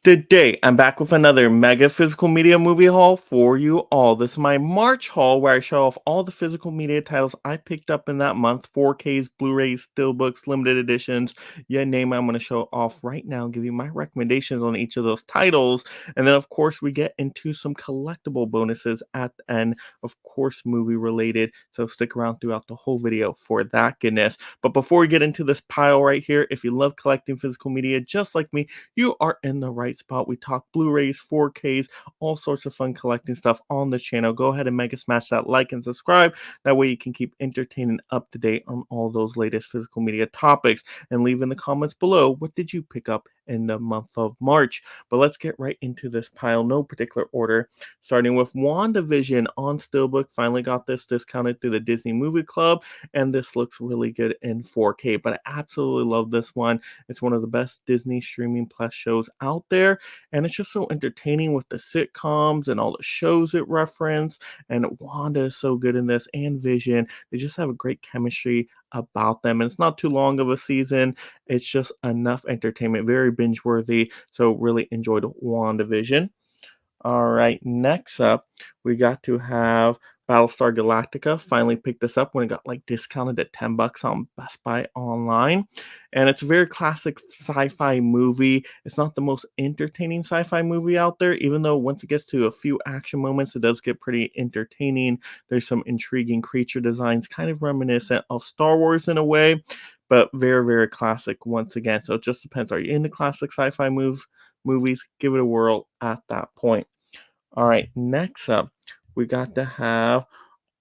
Good day. I'm back with another mega physical media movie haul for you all. This is my March haul where I show off all the physical media titles I picked up in that month: 4Ks, Blu-rays, Steelbooks, limited editions. You name it, I'm going to show off right now, give you my recommendations on each of those titles. And then, of course, we get into some collectible bonuses at the end, of course, movie related. So stick around throughout the whole video for that goodness. But before we get into this pile right here, if you love collecting physical media just like me, you are in the right spot. We talk Blu-rays, 4Ks, all sorts of fun collecting stuff on the channel. Go ahead and mega smash that like and subscribe. That way you can keep entertained and up to date on all those latest physical media topics. And leave in the comments below, what did you pick up in the month of March? But let's get right into this pile, no particular order. Starting with WandaVision on Steelbook. Finally got this discounted through the Disney Movie Club, and this looks really good in 4K. But I absolutely love this one. It's one of the best Disney Streaming Plus shows out there, and it's just so entertaining with the sitcoms and all the shows it reference. And Wanda is so good in this, and Vision. They just have a great chemistry about them, and it's not too long of a season. It's just enough entertainment, very binge worthy. So really enjoyed WandaVision. All right, next up, we got to have Battlestar Galactica. Finally picked this up when it got like discounted at $10 on Best Buy online. And it's a very classic sci-fi movie. It's not the most entertaining sci-fi movie out there, even though once it gets to a few action moments, it does get pretty entertaining. There's some intriguing creature designs, kind of reminiscent of Star Wars in a way, but very, very classic once again. So it just depends. Are you into classic sci-fi movies? Give it a whirl at that point. All right, next up, we got to have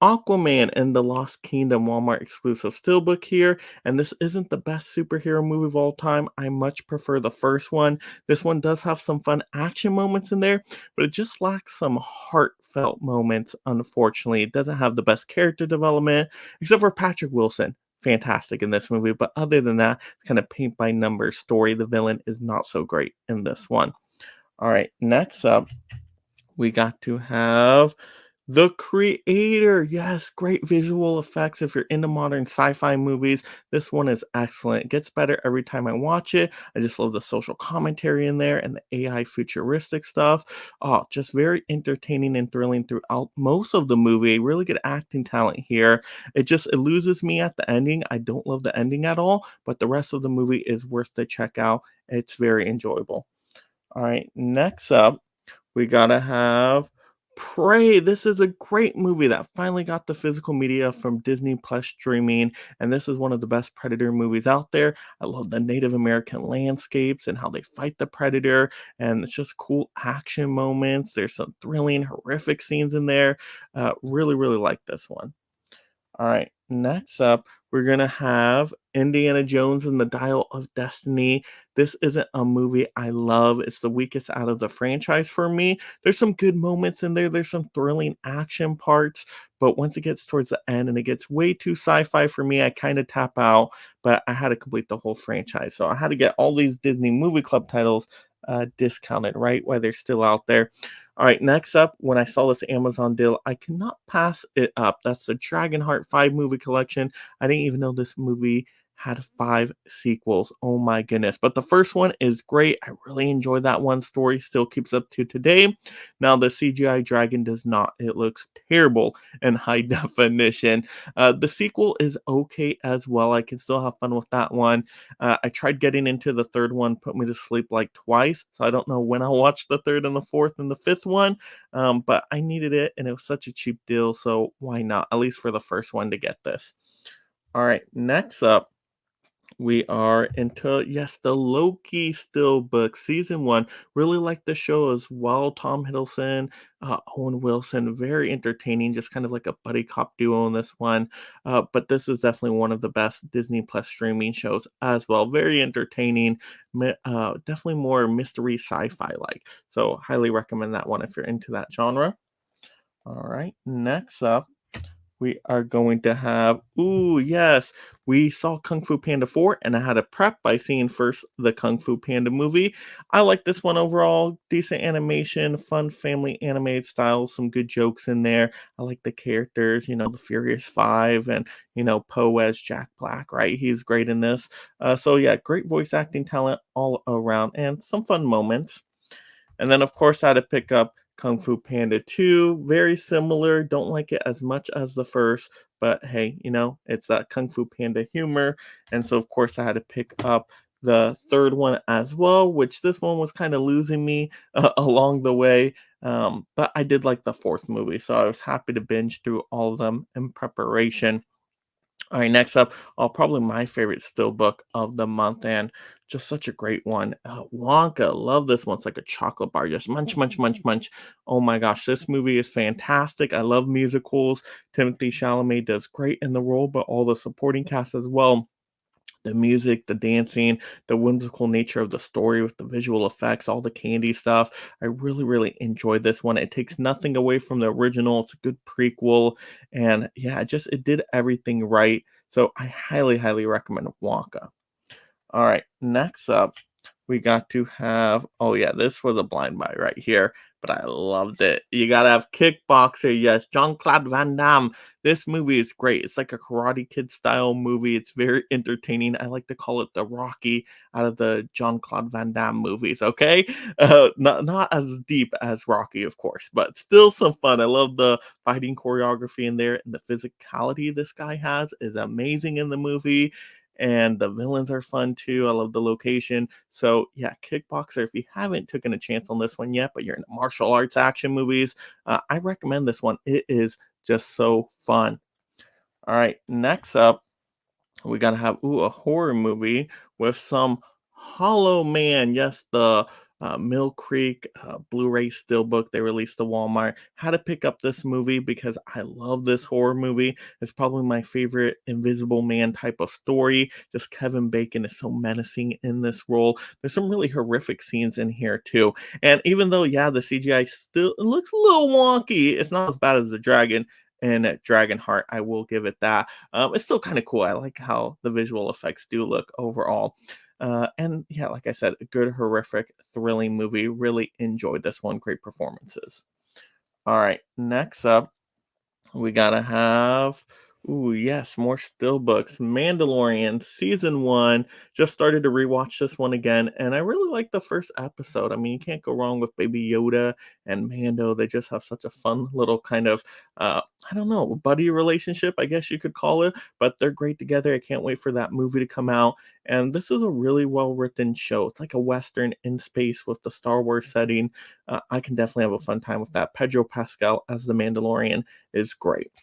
Aquaman and the Lost Kingdom Walmart exclusive steelbook here. And this isn't the best superhero movie of all time. I much prefer the first one. This one does have some fun action moments in there, but it just lacks some heartfelt moments, unfortunately. It doesn't have the best character development, except for Patrick Wilson. Fantastic in this movie, but other than that, it's kind of paint by numbers story. The villain is not so great in this one. All right, next up, we got to have The Creator. Yes, great visual effects. If you're into modern sci-fi movies, this one is excellent. It gets better every time I watch it. I just love the social commentary in there and the AI futuristic stuff. Oh, just very entertaining and thrilling throughout most of the movie. Really good acting talent here. It loses me at the ending. I don't love the ending at all, but the rest of the movie is worth the check out. It's very enjoyable. All right, next up, we gotta have Prey. This is a great movie that finally got the physical media from Disney Plus streaming, and this is one of the best Predator movies out there. I love the Native American landscapes and how they fight the Predator, and it's just cool action moments. There's some thrilling, horrific scenes in there. Really, really like this one. All right, next up, we're going to have Indiana Jones and the Dial of Destiny. This isn't a movie I love. It's the weakest out of the franchise for me. There's some good moments in there, there's some thrilling action parts, but once it gets towards the end and it gets way too sci-fi for me, I kind of tap out, but I had to complete the whole franchise. So I had to get all these Disney Movie Club titles discounted, right, while they're still out there. All right, next up, when I saw this Amazon deal, I cannot pass it up. That's the Dragonheart 5 movie collection. I didn't even know this movie had 5 sequels. Oh my goodness. But the first one is great. I really enjoyed that one. Story still keeps up to today. Now, the CGI dragon does not. It looks terrible in high definition. The sequel is okay as well. I can still have fun with that one. I tried getting into the third one, put me to sleep like twice. So I don't know when I'll watch the third and the fourth and the fifth one. But I needed it, and it was such a cheap deal. So why not? At least for the first one to get this. All right, next up, we are into, yes, the Loki Steelbook season 1. Really like the show as well. Tom Hiddleston, Owen Wilson, very entertaining, just kind of like a buddy cop duo in this one. But this is definitely one of the best Disney Plus streaming shows as well. Very entertaining, definitely more mystery sci-fi like. So highly recommend that one if you're into that genre. All right, next up, we are going to have, ooh, yes, we saw Kung Fu Panda 4, and I had to prep by seeing first the Kung Fu Panda movie. I like this one overall. Decent animation, fun family animated style, some good jokes in there. I like the characters, the Furious Five, and, Poe as Jack Black, right? He's great in this. So, yeah, great voice acting talent all around, and some fun moments. And then, of course, I had to pick up Kung Fu Panda 2. Very similar. Don't like it as much as the first, but hey, it's that Kung Fu Panda humor. And so, of course, I had to pick up the third one as well, which this one was kind of losing me along the way. But I did like the fourth movie, so I was happy to binge through all of them in preparation. All right, next up, probably my favorite still book of the month, and just such a great one. Wonka, love this one. It's like a chocolate bar, just munch, munch, munch, munch. Oh my gosh, this movie is fantastic. I love musicals. Timothy Chalamet does great in the role, but all the supporting cast as well. The music, the dancing, the whimsical nature of the story with the visual effects, all the candy stuff. I really, really enjoyed this one. It takes nothing away from the original. It's a good prequel. And yeah, it did everything right. So I highly, highly recommend Wonka. All right, next up, we got to have oh yeah, this was a blind buy right here, but I loved it. You gotta have Kickboxer, yes, Jean-Claude Van Damme. This movie is great. It's like a Karate Kid style movie. It's very entertaining. I like to call it the Rocky out of the Jean-Claude Van Damme movies, okay? Not as deep as Rocky, of course, but still some fun. I love the fighting choreography in there, and the physicality this guy has is amazing in the movie, and the villains are fun too. I love the location. So yeah, Kickboxer. If you haven't taken a chance on this one yet, but you're into martial arts action movies, I recommend this one. It is just so fun. All right, next up, we gotta have a horror movie with some Hollow Man. Yes, the Mill Creek Blu-ray steelbook they released to Walmart. Had to pick up this movie because I love this horror movie. It's probably my favorite Invisible Man type of story. Just Kevin Bacon is so menacing in this role. There's some really horrific scenes in here too. And even though, yeah, the CGI still it looks a little wonky, it's not as bad as the dragon and Dragonheart. I will give it that. It's still kind of cool. I like how the visual effects do look overall. And yeah, like I said, a good, horrific, thrilling movie. Really enjoyed this one. Great performances. All right, next up, we gotta have yes, more still books. Mandalorian season one. Just started to rewatch this one again, and I really like the first episode. I mean, you can't go wrong with Baby Yoda and Mando. They just have such a fun little kind of I don't know, buddy relationship, I guess you could call it. But they're great together. I can't wait for that movie to come out. And this is a really well written show. It's like a western in space with the Star Wars setting. I can definitely have a fun time with that. Pedro Pascal as the Mandalorian is great.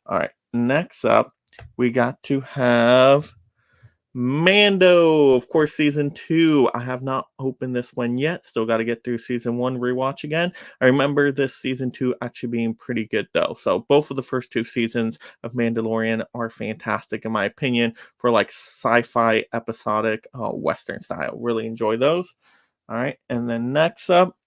All right, next up, we got to have Mando, of course, season two. I have not opened this one yet. Still got to get through season one, rewatch again. I remember this season two actually being pretty good, though. So, both of the first two seasons of Mandalorian are fantastic, in my opinion, for like sci fi, episodic, Western style. Really enjoy those. All right, and then next up,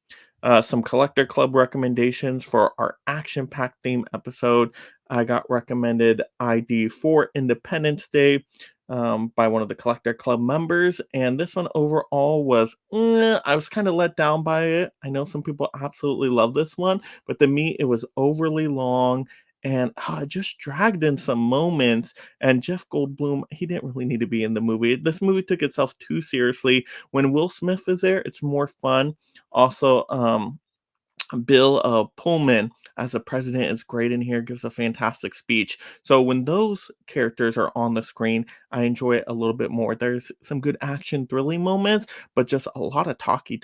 some collector club recommendations for our action packed theme episode. I got recommended ID for Independence Day by one of the collector club members, and this one overall was I was kind of let down by it. I know some people absolutely love this one, but to me it was overly long. And it just dragged in some moments. And Jeff Goldblum, he didn't really need to be in the movie. This movie took itself too seriously. When Will Smith is there, it's more fun. Also, Bill Pullman as the president is great in here, gives a fantastic speech. So when those characters are on the screen, I enjoy it a little bit more. There's some good action, thrilling moments, but just a lot of talky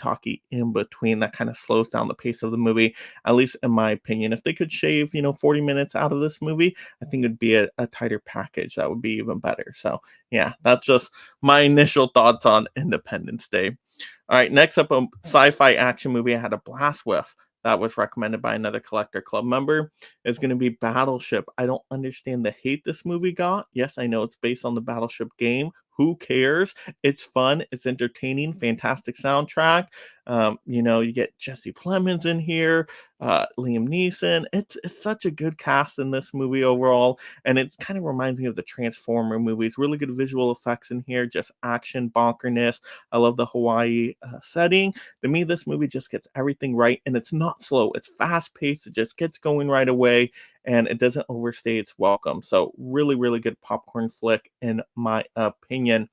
in between that kind of slows down the pace of the movie, at least in my opinion. If they could shave, 40 minutes out of this movie, I think it'd be a tighter package. That would be even better. So yeah, that's just my initial thoughts on Independence Day. All right, next up, a sci-fi action movie I had a blast with that was recommended by another collector club member is going to be Battleship. I don't understand the hate this movie got. Yes, I know it's based on the Battleship game. Who cares? It's fun. It's entertaining. Fantastic soundtrack. You get Jesse Plemons in here, Liam Neeson. It's such a good cast in this movie overall, and it kind of reminds me of the Transformer movies. Really good visual effects in here, just action bonkerness. I love the Hawaii setting. To me, this movie just gets everything right, and it's not slow. It's fast paced. It just gets going right away, and it doesn't overstay its welcome. So really, really good popcorn flick in my opinion.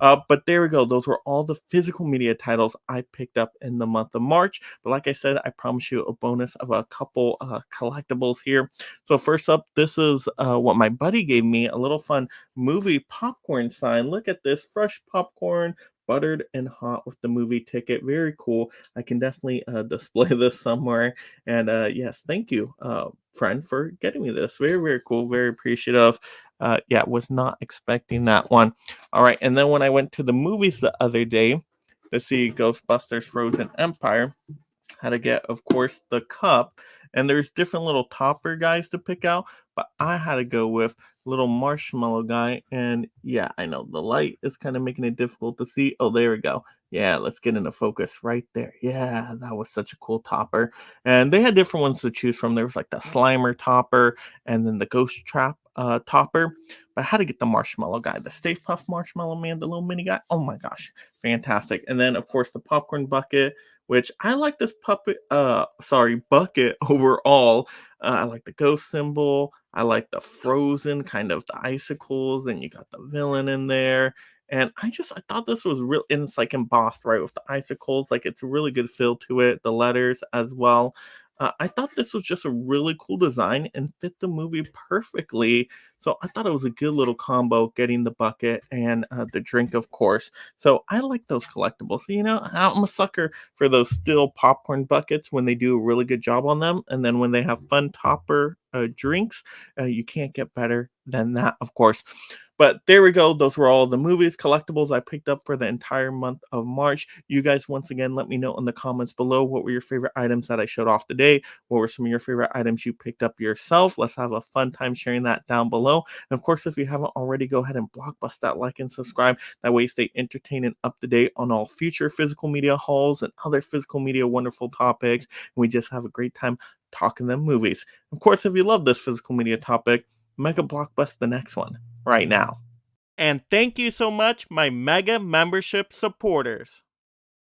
But there we go. Those were all the physical media titles I picked up in the month of March. But like I said, I promise you a bonus of a couple collectibles here. So first up, this is what my buddy gave me, a little fun movie popcorn sign. Look at this, fresh popcorn, buttered and hot with the movie ticket. Very cool. I can definitely display this somewhere. And yes, thank you, friend, for getting me this. Very, very cool. Very appreciative. Yeah, was not expecting that one. All right, and then when I went to the movies the other day to see Ghostbusters Frozen Empire, how to get, of course, the cup. And there's different little topper guys to pick out, but I had to go with little marshmallow guy. And yeah, I know the light is kind of making it difficult to see. Oh, there we go. Yeah, let's get into focus right there. Yeah, that was such a cool topper. And they had different ones to choose from. There was like the Slimer topper and then the Ghost Trap topper. But I had to get the marshmallow guy, the Stay Puft Marshmallow Man, the little mini guy. Oh my gosh, fantastic. And then, of course, the popcorn bucket, which I like this bucket overall. I like the ghost symbol. I like the frozen kind of the icicles, and you got the villain in there. And I thought this was real, and it's like embossed right with the icicles. Like it's a really good feel to it. The letters as well. I thought this was just a really cool design and fit the movie perfectly. So I thought it was a good little combo, getting the bucket and the drink, of course. So I like those collectibles. You know, I'm a sucker for those steel popcorn buckets when they do a really good job on them. And then when they have fun topper drinks, you can't get better than that, of course. But there we go. Those were all the movies, collectibles I picked up for the entire month of March. You guys, once again, let me know in the comments below what were your favorite items that I showed off today. What were some of your favorite items you picked up yourself? Let's have a fun time sharing that down below. And of course, if you haven't already, go ahead and blockbust that like and subscribe. That way you stay entertained and up to date on all future physical media hauls and other physical media wonderful topics. And we just have a great time talking them movies. Of course, if you love this physical media topic, mega blockbust the next one right now. And thank you so much, my mega membership supporters.